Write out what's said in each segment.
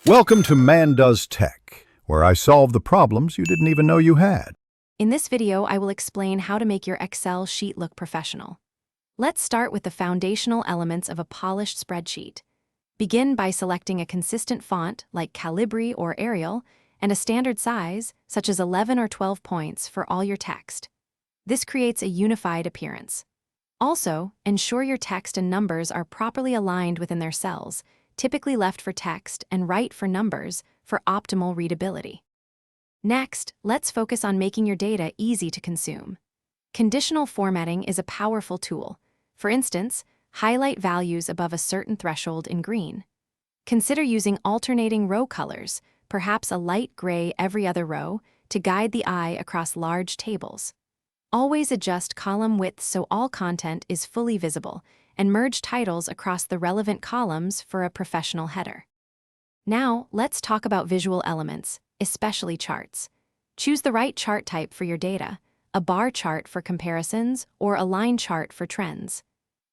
Welcome to Man Does Tech, where I solve the problems you didn't even know you had. In this video, I will explain how to make your Excel sheet look professional. Let's start with the foundational elements of a polished spreadsheet. Begin by selecting a consistent font like Calibri or Arial and a standard size, such as 11 or 12 points for all your text. This creates a unified appearance. Also, ensure your text and numbers are properly aligned within their cells, typically left for text and right for numbers for optimal readability. Next, let's focus on making your data easy to consume. Conditional formatting is a powerful tool. For instance, highlight values above a certain threshold in green. Consider using alternating row colors, perhaps a light gray every other row, to guide the eye across large tables. Always adjust column width so all content is fully visible, and merge titles across the relevant columns for a professional header. Now, let's talk about visual elements, especially charts. Choose the right chart type for your data, a bar chart for comparisons or a line chart for trends.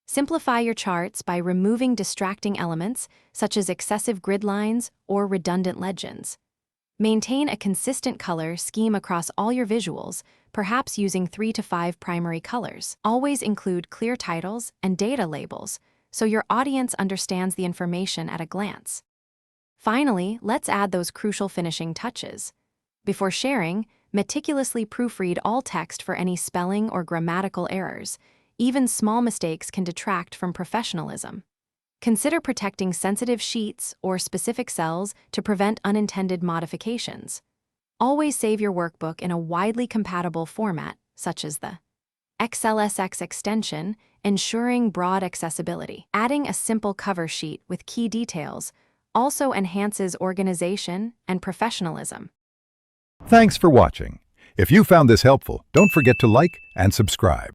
Simplify your charts by removing distracting elements such as excessive grid lines or redundant legends. Maintain a consistent color scheme across all your visuals, perhaps using 3 to 5 primary colors. Always include clear titles and data labels so your audience understands the information at a glance. Finally, let's add those crucial finishing touches. Before sharing, meticulously proofread all text for any spelling or grammatical errors. Even small mistakes can detract from professionalism. Consider protecting sensitive sheets or specific cells to prevent unintended modifications. Always save your workbook in a widely compatible format, such as the XLSX extension, ensuring broad accessibility. Adding a simple cover sheet with key details also enhances organization and professionalism. Thanks for watching. If you found this helpful, don't forget to like and subscribe.